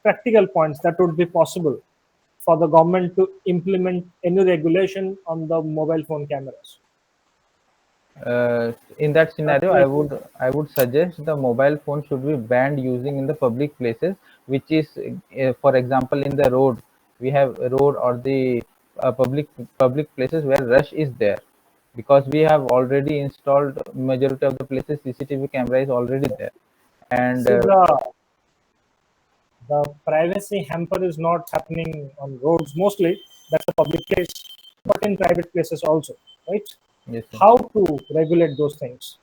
practical points that would be possible for the government to implement any regulation on the mobile phone cameras. In that scenario, Practical. I would suggest the mobile phone should be banned using in the public places, which is, for example, in the road. We have a road or the public places where rush is there, because we have already installed majority of the places CCTV camera is already there, and See, the privacy hamper is not happening on roads mostly. That's a public place, but in private places also, right? yes, sir. How to regulate those things?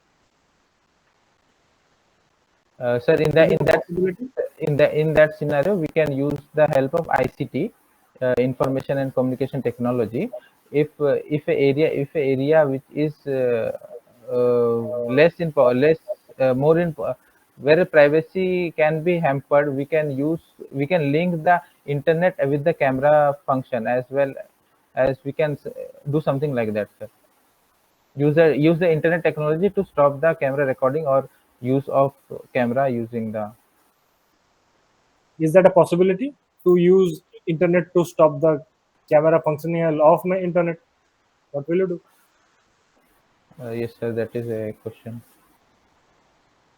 Sir, Is it a possibility? in that scenario, we can use the help of ICT, information and communication technology. If a area which is less more in where privacy can be hampered, we can link the internet with the camera function, as well as we can do something like that, sir. Use the internet technology to stop the camera recording or use of camera using the. Is that a possibility to use internet to stop the camera functioning of my internet? What will you do? Yes, sir, that is a question.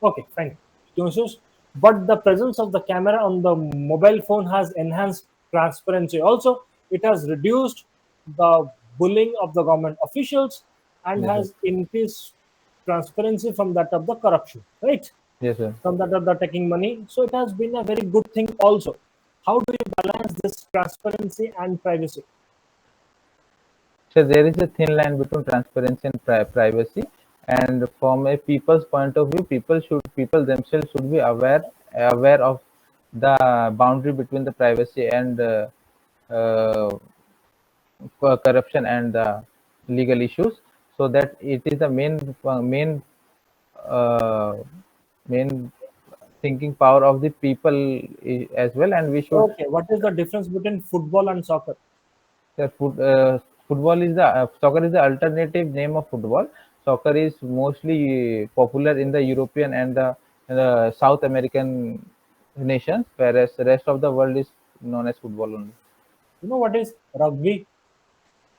Okay, fine. Dionysius. But the presence of the camera on the mobile phone has enhanced transparency. Also, it has reduced the bullying of the government officials and Yes, sir. has increased transparency from that of the corruption, right? Yes, sir. From that of the taking money. So it has been a very good thing also. How do you balance this transparency and privacy? So there is a thin line between transparency and privacy, and from a people's point of view, people themselves should be aware of the boundary between the privacy and uh, corruption and the legal issues, so that it is the uh, main thinking power of the people as well, and we should. Okay, what is the difference between football and soccer? The football is the soccer is the alternative name of football. Soccer is mostly popular in the European and the South American nations, whereas the rest of the world is known as football only. You know what is rugby?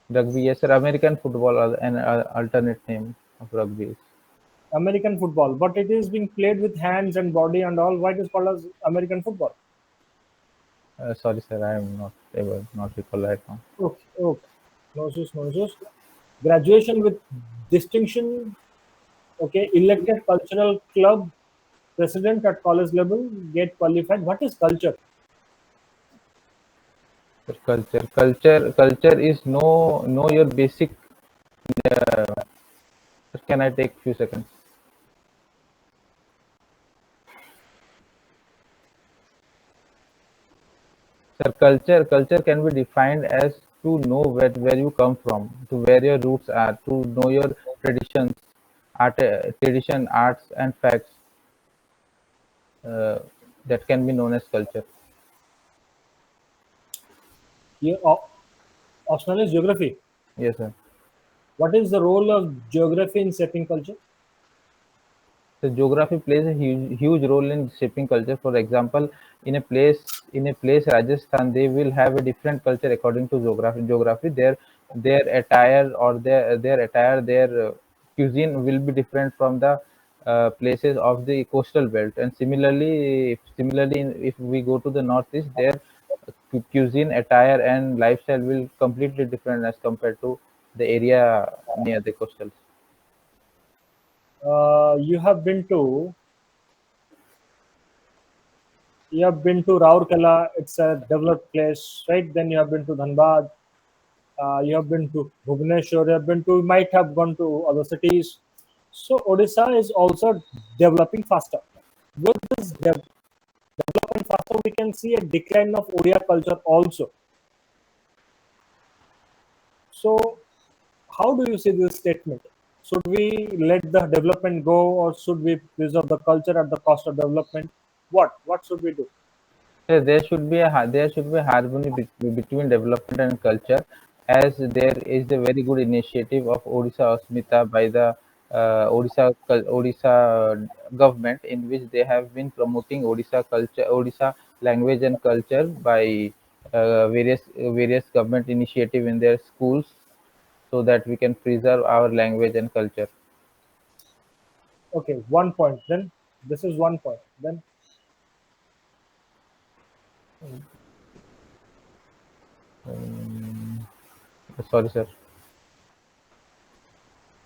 Rugby, yes, sir. American football, an alternate name of rugby is. American football, but it is being played with hands and body and all. Why it is called as American football? Sorry, sir, I am not able not recall right now. Okay, okay. No issues, no issues. Graduation with distinction. Okay, elected cultural club president at college level get qualified. What is culture? Sir, culture is know your basic. Can I take few seconds? Sir, culture can be defined as to know where you come from, to where your roots are, to know your traditions, tradition, arts, and facts. Uh, that can be known as culture. Here, optional is geography. Yes, sir. What is the role of geography in shaping culture? So geography plays a huge role in shaping culture. For example, in a place Rajasthan, they will have a different culture according to geography. Their attire or their attire, their cuisine will be different from the places of the coastal belt. And similarly, if we go to the northeast, their cuisine, attire, and lifestyle will completely different as compared to the area near the coastals. You have been to You have been to Raurkela, it's a developed place, right? Then you have been to Dhanbad, you have been to Bhubaneswar, you have been to, you might have gone to other cities. So Odisha is also developing faster. With this development faster, we can see a decline of Odia culture also. So how do you see this statement? Should we let the development go, or should we preserve the culture at the cost of development? What should we do? So there should be harmony between development and culture, as there is a very good initiative of Odisha Asmita by the Odisha government, in which they have been promoting Odisha culture, Odisha language and culture by various government initiative in their schools, so that we can preserve our language and culture. Okay, one point. Then this is one point. Then Sorry, sir.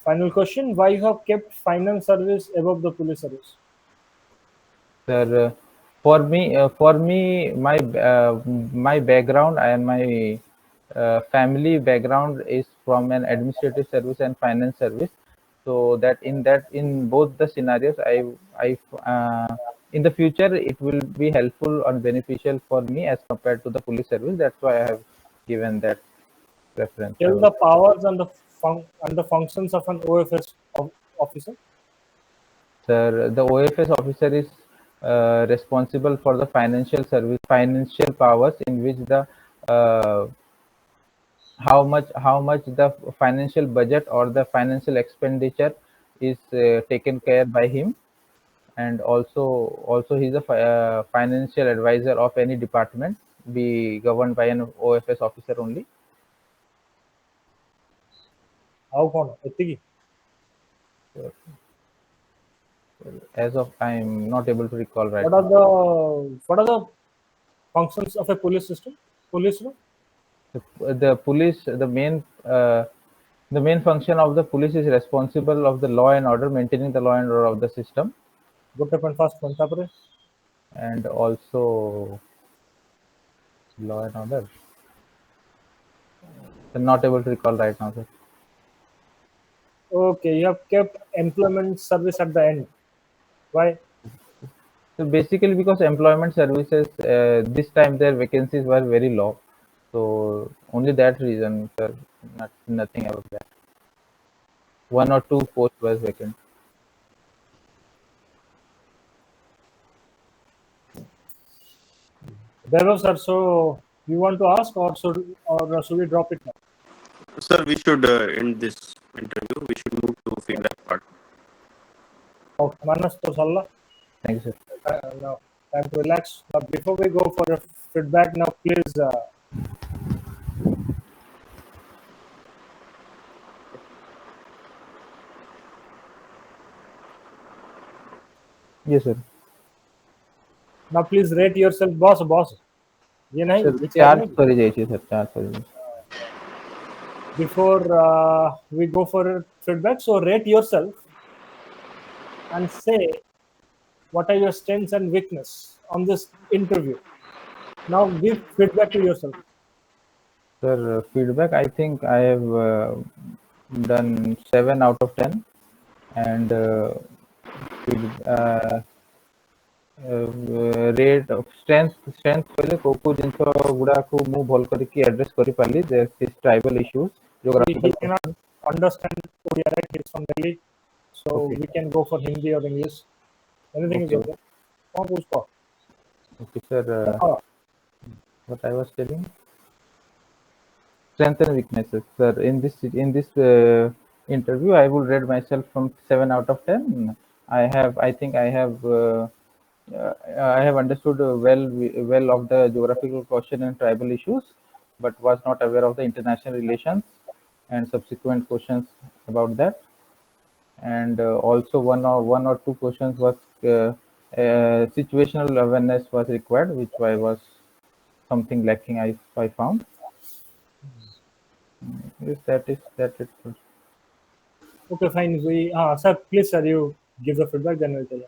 final question: why you have kept finance service above the police service? Sir, my background and my family background is from an administrative service and finance service. So in both the scenarios, in the future it will be helpful or beneficial for me as compared to the police service. That's why I have given that preference. I Tell would. the powers and the functions of an OFS officer. Sir, the OFS officer is responsible for the financial powers, in which the uh, how much the financial budget or the financial expenditure is taken care by him, and also he's a financial advisor of any department, be governed by an OFS officer only. How कौन एत्तिकी? As of I'm not able to recall right What are now. the functions of a police system? Police, no? The police, the main function of the police is responsible of the law and order, maintaining the law and order of the system, Good point first point. तापरे and also law and order. I'm not able to recall right now, sir. okay, you have kept employment service at the end. Why? So basically, because employment services, this time their vacancies were very low, so only that reason, sir. Nothing about that. One or two posts was vacant. There was sir. So you want to ask, or should we drop it now? Sir, we should end this interview. We should move to feedback part. Oh, Manas to Sallah. Thank you, sir. Now time to relax. Now before we go for a feedback, now please. Yes, sir. Now please rate yourself, boss. ये नहीं, Sir, ये chair charge नहीं. sorry, sir. Charge sorry. Before we go for feedback, so rate yourself and say what are your strengths and weakness on this interview. Now give feedback to yourself. Sir, feedback. I think I have done 7 out of 10, and feed- uh, rate of strength କହିଲେ କୋଉ କୋଉ ଜିନିଷ ଗୁଡାକୁ ମୁଁ ଭଲ କରିକି address କରିପାରିଲି, this tribal issues, He geographical cannot questions. understand Odia, right? He's from Delhi, so Okay, we can go for Hindi or English. Anything is okay, okay. कौन पूछता? okay, sir. हाँ, What I was telling, strength and weaknesses, sir. In this interview, I will rate myself from 7 out of 10. I think uh, I have understood well of the geographical question and tribal issues, but was not aware of the international relations and subsequent questions about that. And also one or two questions was situational awareness was required, which I was something lacking. I found. Yes, that it. okay, fine. Sir, please, sir, you give the feedback, then we'll tell you.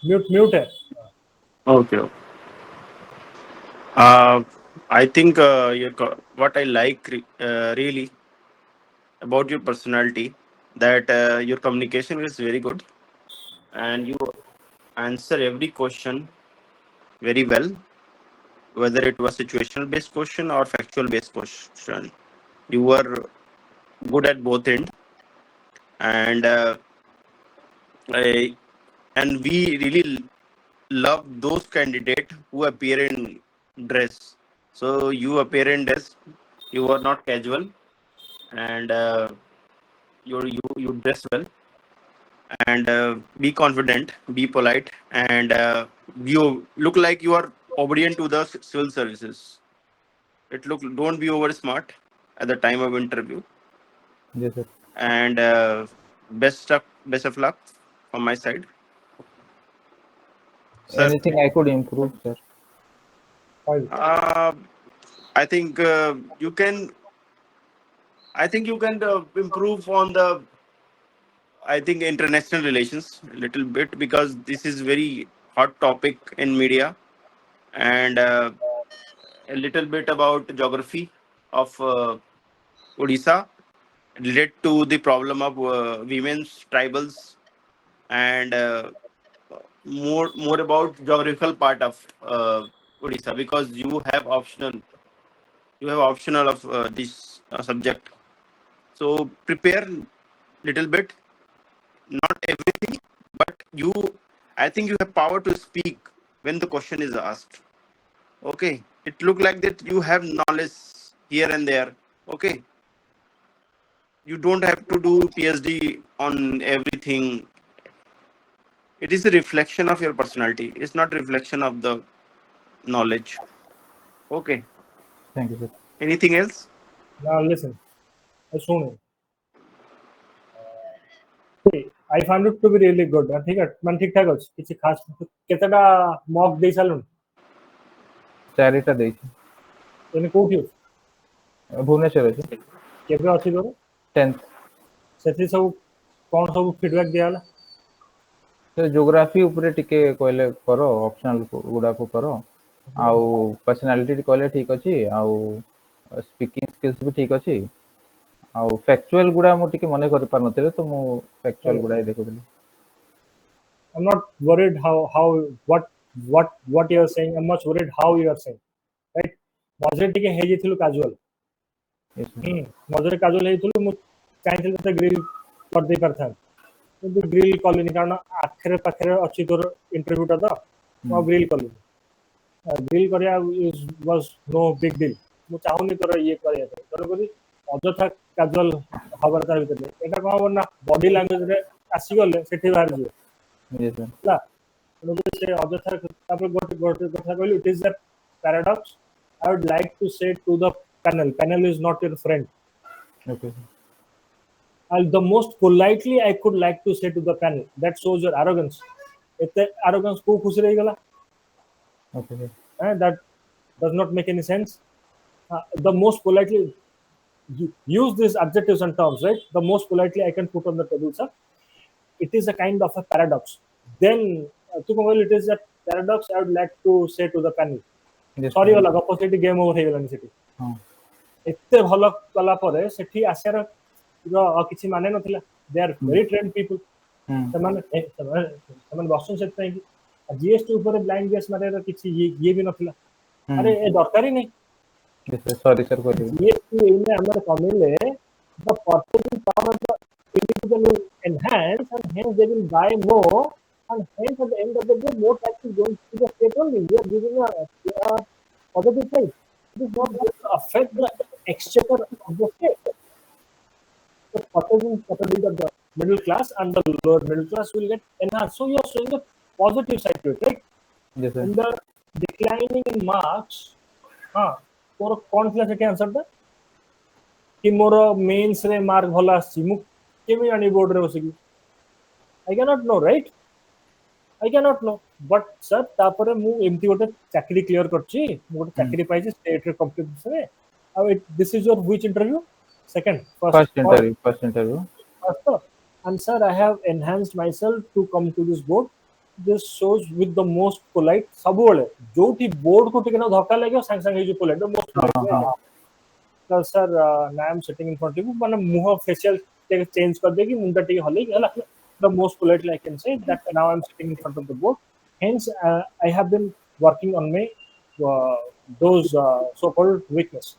Mute है. Okay. I think what I like really about your personality, that your communication is very good and you answer every question very well, whether it was situational based question or factual based question. You were good at both end, and I, and we really love those candidates who appear in dress. So you appear in dress. You are not casual, and you dress well, and be confident, be polite, and you look like you are obedient to the civil services. It look, don't be over smart at the time of interview, Yes, sir. and best of luck from my side, sir. Anything I could improve, sir? Fine. uh, I think you can. I think you can improve on the. I think international relations a little bit, because this is very hot topic in media, and a little bit about geography of Odisha, relate to the problem of women's tribals, and more about geographical part of Odisha, because you have optional of this subject. So prepare little bit, not everything, but I think you have power to speak when the question is asked. Okay, it look like that you have knowledge here and there. Okay, you don't have to do PhD on everything. It is a reflection of your personality. It's not reflection of the knowledge. Okay. Thank you, sir. Anything else? Now listen. सुनो. I found it to be really good. ठीक है, मन ठीक ठाक ଅଛି, କିଛି ଖାस କେତେଟା mock ଦେଇ ସାରିଲୁଣି? 4ଟା ଦେଇଛି। ଏନେ କୋଉଠି ଅଛି? ଭୁବନେଶ୍ୱର ଅଛି। କେବେ ଅଛି ତୋର? 10th। ସେଠି ସବୁ କଣ ସବୁ ଫିଡବ୍ୟାକ୍ ଦିଆଗଲା? ଜିଓଗ୍ରାଫି ଉପରେ ଟିକେ କହିଲେ କର, ଅପସନାଲ ଗୁଡାକୁ କର, ଆଉ ପର୍ସନାଲିଟି କହିଲେ ଠିକ ଅଛି, ଆଉ ସ୍ପିକିଂ ସ୍କିଲ୍ସ ବି ଠିକ ଅଛି, ଆଉ ଫ୍ୟାକ୍ଚୁଆଲ ଗୁଡା ମୁଁ ଟିକେ ମନେ କରିପାରୁନଥିଲି, ତ ମୁଁ ଫ୍ୟାକ୍ଚୁଆଲ ଗୁଡା ଦେଖୁଥିଲି। I'm not worried what you are saying. I'm much worried how you are saying. Right? ମଝିରେ ଟିକେ ହେଇଯାଇଥିଲୁ କାଜୁଆଲ। ମଝିରେ କାଜୁଆଲ ହେଇଥିଲୁ, ମୁଁ ଚାହିଁଥିଲି ତତେ ଗ୍ରିଲ୍ କରିଦେଇ ପାରିଥାନ୍ତି, କିନ୍ତୁ ଗ୍ରିଲ୍ କଲିନି, କାରଣ ଆଖରେ ପାଖରେ ଅଛି ତୋର ଇଣ୍ଟରଭ୍ୟୁଟା, ତ ମୁଁ ଗ୍ରିଲ୍ କଲିନି। ଗ୍ରିଲ୍ କରିବା ୱାଜ୍ ନୋ ବିଗ୍ ଡିଲ୍। ମୁଁ ଚାହୁଁନି ତୋର ଇଏ କରିବା ପାଇଁ, ତେଣୁକରି ଅଯଥା କାଜୁଆଲ ହବାର ତା ଭିତରେ। ଏଇଟା କ'ଣ ହବ ନା, ବଡି ଲାଙ୍ଗୁଏଜରେ ଆସିଗଲେ ସେଠି ବାହାରିଯିବ ହେଲା। ତେଣୁକରି ସେ ଅଯଥା, ତାପରେ ଗୋଟେ କଥା କହିଲି, it is the paradox. I would like to say to the panel is not your friend. Okay. The most politely I could like to say to the panel, that shows your arrogance. Ete arrogance ko khushi rahi gala. Okay. That does not make any sense. The most politely, use these adjectives and terms, right? The most politely I can put on the table, sir. It is a kind of a paradox. Then it is a paradox. I would like to say to the panel, sorry वाला गपसिटी game over हे गलानी सेठी। एते भलो कला परे सेठी आसार किछि माने नथिला। They are very trained people. समान बसुन सेट पई जीएसटी ऊपर ब्लाइंड गेस मारे किछि ये भी नथिला। अरे ए दरकारी नहीं। सॉरी सर, कोई जीएसटी इने हमर कमिले the purchasing power of the individual will enhance, and hence they will buy more, and hence at the end of the day more tax is going to the state only. We are giving a positive side. It is not going to affect the exchequer of the state. The purchasing capability of the middle class and the lower middle class will get enhanced. So you are showing the positive side to it, right? Yes, sir. In the declining in marks, for कौन थी सेठी answer दा कि मोर mains रे mark भला आसी, मु केमी आनी बोर्ड रे बसिकी? I cannot know, right? I cannot know. But sir, तापरे मु एमती गोटे चाकरी क्लियर करछि, मु गोटे चाकरी पाइछि स्टेट रे कॉम्पिटिशन रे। This is your which interview? Second? First interview. First. And sir, I have enhanced myself to come to this board. this shows with the most polite ସବୁବେଳେ ଯୋଉଠି ବୋର୍ଡ को ଟିକେ ନା ଧକ୍କା ଲାଗିବ ସାଙ୍ଗେ ସାଙ୍ଗେ ହେଇଯିବ polite the most polite way I can तो sir now I'm sitting in front of you माने मुंह facial change कर देगी मुंडा टिके हलेगी हला the most politely I can say that now I'm sitting in front of the board hence I have been working on my those so-called weaknesses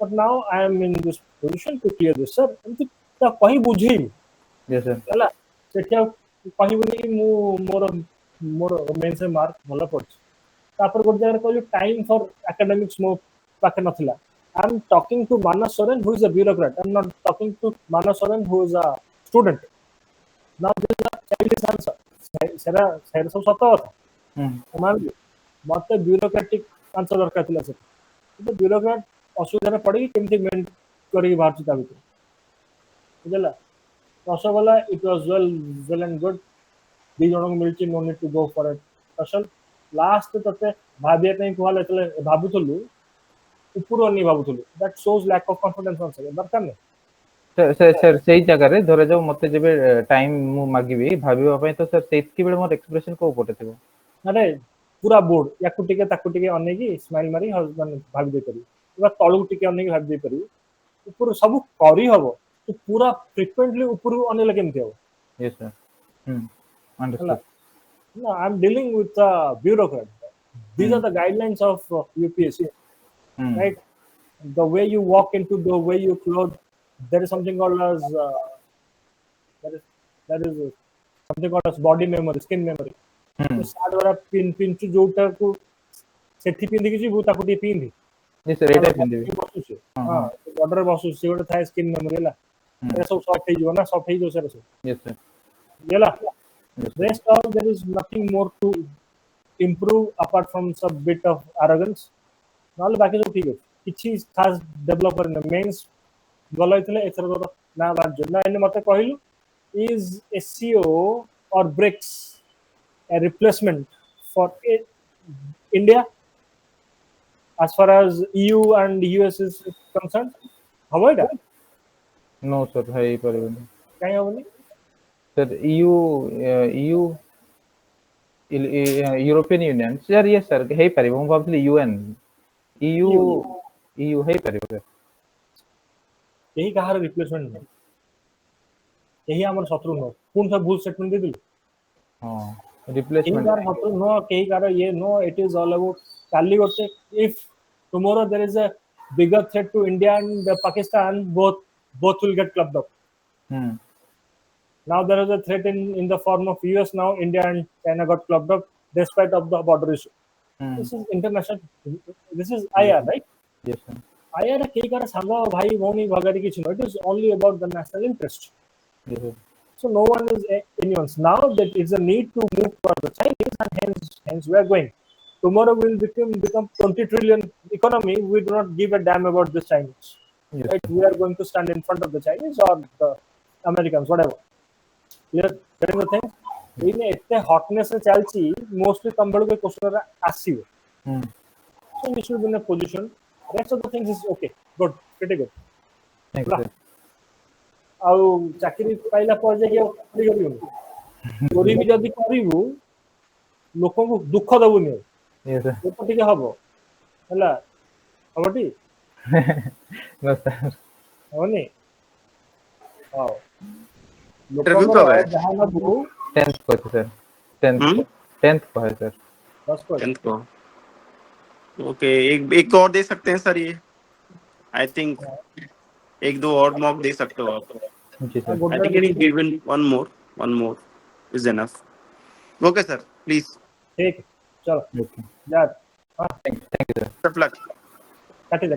but now I am in this position to clear this sir एमती ता कहीं बुझेई yes sir हला सेठिया कहीं बोली मु मोर मोर mains mark भला पड़छ तापर गोटे जगह कहली टाइम फॉर एकेडमिक्स मो पाखे नथिला I'm talking to Manas Soren, who is a bureaucrat. I'm not talking to Manas Soren, who is a student. Now this is a childish answer. सेरा सेरा सब सत कथा मान ली मते ब्यूरोक्रेटिक आंसर दरकार थिला से तो ब्यूरोक्रेट असुविधा रे पड़ी केमती मेन करी बाहर ता बित बुझला rasagola it was well and good दी जण को मिलची no need to go for it असल लास्ट तते भाबिया पई कहले तले भाबुथलु ऊपर नहीं भाबुथलु that shows lack of confidence on से दरकार नहीं सर सर सही जगह रे धरे जाऊ मते जेबे टाइम मु मागिबी भाबिबा पई तो सर सेतकी बेले मोर एक्सप्रेशन को पटे थिबो अरे पूरा बोर्ड याकु टिके ताकु टिके अने की स्माइल मारी हस्बैंड भाबी दे करी एबा तळु टिके अने की भाबी दे करी ऊपर सब करी हबो तो पूरा फ्रीक्वेंटली ऊपर अने लगे केमते हो yes sir understood no I'm dealing with a bureaucrat these are the guidelines of UPSC right the way you walk into the way you clothe there is something called as that is something called as body memory skin memory साड वाला pin pin चु जोटा को सेठी pin देखि बु ताको T pin yes sir एटा pin देबी हां border Basu से गोटे थाय स्किन मेमोरी ला ए सब सॉफ्ट हे जो ना सॉफ्ट हे जो सर यस सर येला rest all there is nothing more to improve apart from some bit of arrogance नाले बाकी सब ठीक है किछि खास डेवलपर ने मेंस गलैथले एथर तो ना बात जो ना इन मते कहिलु is SEO or BRICS a replacement for India as far as EU and US is concerned how is that no sir है परिबनी काई होबनी sir EU European Union sir yes sir है परिबो हम भाबली UN EU है परिबो सर यही कहार replacement नहीं यही हमर शत्रु न कोन सा भूल स्टेटमेंट दे दिल हां रिप्लेसमेंट यार शत्रु नो कही कार ये no it is all about काली गोटे if tomorrow there is a bigger threat to India and Pakistan both will get clubbed up now there is a threat in the form of US now India and China got clubbed up despite of the border issue this is international this is IR right yes sir IR कई कार सांगा भाई भौनी भगारी किछ no it is only about the national interest yes sir so no one is anyone's now that it's a need to move for the Chinese and hence we are going tomorrow will become 20 trillion economy we do not give a damn about the Chinese yes right we are going to stand in front of the Chinese or the Americans whatever we are getting the thing इन एते hotness से चलची mostly कंबल के question आसीबो so we should be in a position rest of the things is okay good pretty good thank you sir आउ चाकरी पाइला पर जे के करियो चोरी भी जदी करिवु लोक को दुख दबुनी yes sir तो टिके हबो हला हबटी no sir हबनी हां इंटरव्यू कब है जहां ना बु 10th को है सर 10th को है सर बस को 10th को ओके एक और दे सकते हैं सर ये आई थिंक एक दो और मॉक दे सकते हो आप जी sir I think it given one more is enough okay sir please ठीक चलो ओके यार हां thank you sir good luck काटे दे